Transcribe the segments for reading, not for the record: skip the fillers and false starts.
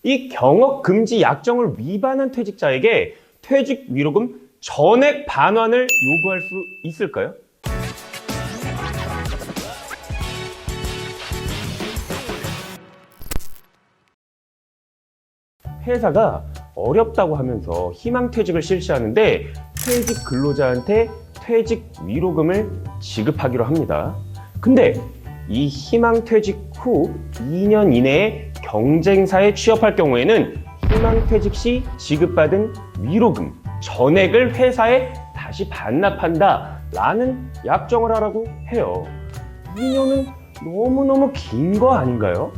이 경업금지 약정을 위반한 퇴직자에게 퇴직 위로금 전액 반환을 요구할 수 있을까요? 회사가 어렵다고 하면서 희망퇴직을 실시하는데 퇴직 근로자한테 퇴직 위로금을 지급하기로 합니다. 근데 이 희망퇴직 후 2년 이내에 경쟁사에 취업할 경우에는 희망퇴직 시 지급받은 위로금 전액을 회사에 다시 반납한다 라는 약정을 하라고 해요. 2년은 너무너무 긴 거 아닌가요?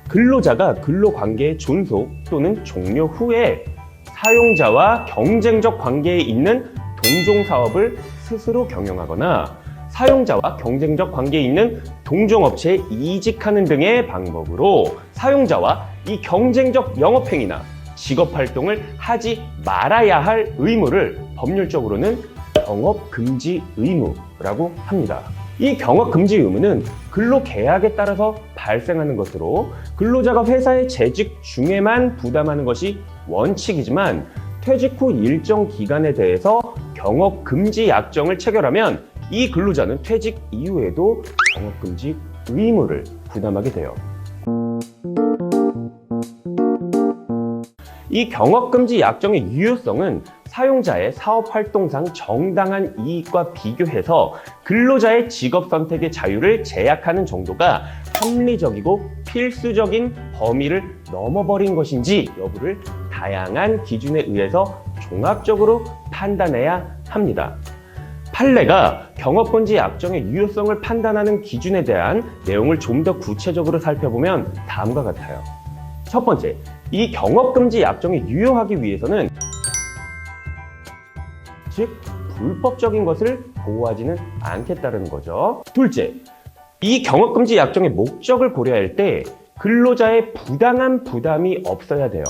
근로자가 근로관계의 존속 또는 종료 후에 사용자와 경쟁적 관계에 있는 동종사업을 스스로 경영하거나 사용자와 경쟁적 관계에 있는 동종업체에 이직하는 등의 방법으로 사용자와 이 경쟁적 영업행위나 직업활동을 하지 말아야 할 의무를 법률적으로는 경업금지 의무라고 합니다. 이 경업금지 의무는 근로계약에 따라서 발생하는 것으로 근로자가 회사의 재직 중에만 부담하는 것이 원칙이지만 퇴직 후 일정 기간에 대해서 경업금지 약정을 체결하면 이 근로자는 퇴직 이후에도 경업금지 의무를 부담하게 돼요. 이 경업금지 약정의 유효성은 사용자의 사업활동상 정당한 이익과 비교해서 근로자의 직업선택의 자유를 제약하는 정도가 합리적이고 필수적인 범위를 넘어버린 것인지 여부를 다양한 기준에 의해서 종합적으로 판단해야 합니다. 판례가 경업금지 약정의 유효성을 판단하는 기준에 대한 내용을 좀 더 구체적으로 살펴보면 다음과 같아요. 첫 번째, 이 경업금지 약정이 유효하기 위해서는 즉 불법적인 것을 보호하지는 않겠다는 거죠. 둘째, 이 경업금지 약정의 목적을 고려할 때 근로자의 부당한 부담이 없어야 돼요.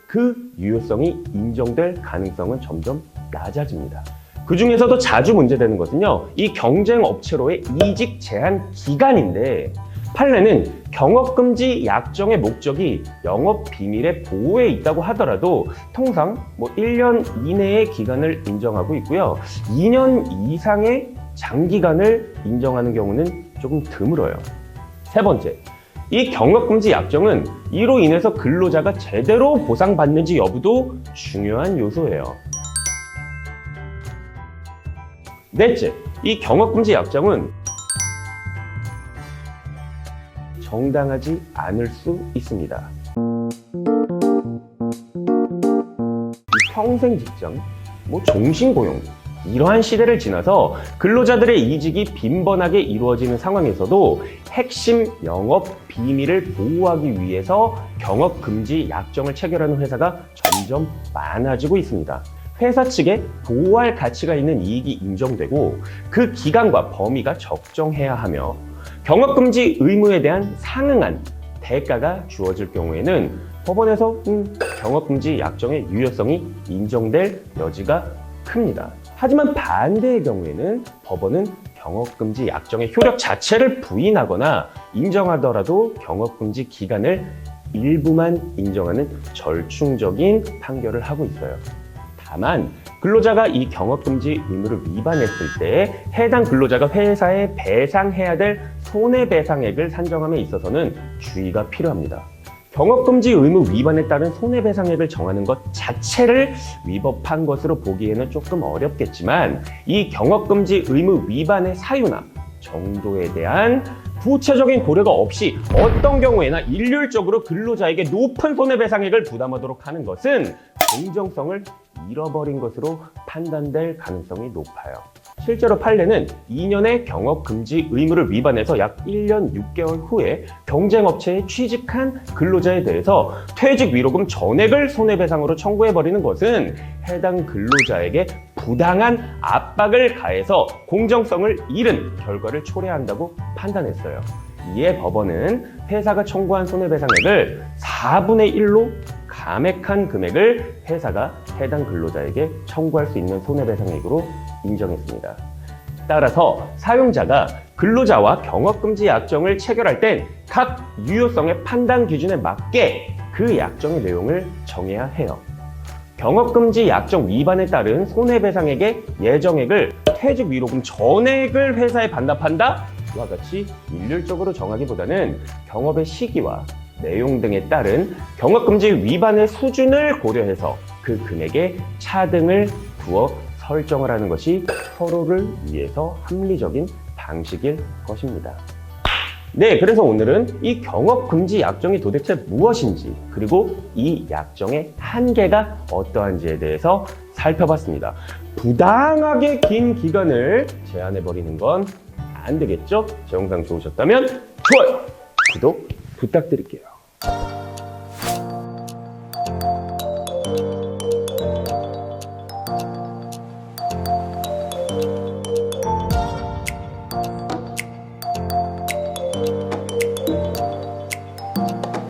그 유효성이 인정될 가능성은 점점 낮아집니다. 그 중에서도 자주 문제되는 것은요, 이 경쟁업체로의 이직 제한 기간인데 판례는 경업금지 약정의 목적이 영업 비밀의 보호에 있다고 하더라도 통상 1년 이내의 기간을 인정하고 있고요. 2년 이상의 장기간을 인정하는 경우는 조금 드물어요. 세 번째, 이 경업금지 약정은 이로 인해서 근로자가 제대로 보상받는지 여부도 중요한 요소예요. 넷째, 이 경업금지 약정은 정당하지 않을 수 있습니다. 평생 직장, 종신고용 이러한 시대를 지나서 근로자들의 이직이 빈번하게 이루어지는 상황에서도 핵심 영업 비밀을 보호하기 위해서 경업금지 약정을 체결하는 회사가 점점 많아지고 있습니다. 회사 측에 보호할 가치가 있는 이익이 인정되고 그 기간과 범위가 적정해야 하며 경업금지 의무에 대한 상응한 대가가 주어질 경우에는 법원에서 경업금지 약정의 유효성이 인정될 여지가 큽니다. 하지만 반대의 경우에는 법원은 경업금지 약정의 효력 자체를 부인하거나 인정하더라도 경업금지 기간을 일부만 인정하는 절충적인 판결을 하고 있어요. 다만 근로자가 이 경업금지 의무를 위반했을 때 해당 근로자가 회사에 배상해야 될 손해배상액을 산정함에 있어서는 주의가 필요합니다. 경업금지 의무 위반에 따른 손해배상액을 정하는 것 자체를 위법한 것으로 보기에는 조금 어렵겠지만 이 경업금지 의무 위반의 사유나 정도에 대한 구체적인 고려가 없이 어떤 경우에나 일률적으로 근로자에게 높은 손해배상액을 부담하도록 하는 것은 공정성을 잃어버린 것으로 판단될 가능성이 높아요. 실제로 판례는 2년의 경업금지 의무를 위반해서 약 1년 6개월 후에 경쟁업체에 취직한 근로자에 대해서 퇴직 위로금 전액을 손해배상으로 청구해버리는 것은 해당 근로자에게 부당한 압박을 가해서 공정성을 잃은 결과를 초래한다고 판단했어요. 이에 법원은 회사가 청구한 손해배상액을 4분의 1로 감액한 금액을 회사가 해당 근로자에게 청구할 수 있는 손해배상액으로 인정했습니다. 따라서 사용자가 근로자와 경업금지 약정을 체결할 땐 각 유효성의 판단 기준에 맞게 그 약정의 내용을 정해야 해요. 경업금지 약정 위반에 따른 손해배상액의 예정액을 퇴직 위로금 전액을 회사에 반납한다? 와 같이 일률적으로 정하기보다는 경업의 시기와 내용 등에 따른 경업금지 위반의 수준을 고려해서 그 금액에 차등을 두어 설정을 하는 것이 서로를 위해서 합리적인 방식일 것입니다. 네, 그래서 오늘은 이 경업금지 약정이 도대체 무엇인지, 그리고 이 약정의 한계가 어떠한지에 대해서 살펴봤습니다. 부당하게 긴 기간을 제한해버리는 건 안 되겠죠? 제 영상 좋으셨다면 좋아요, 구독 부탁드릴게요.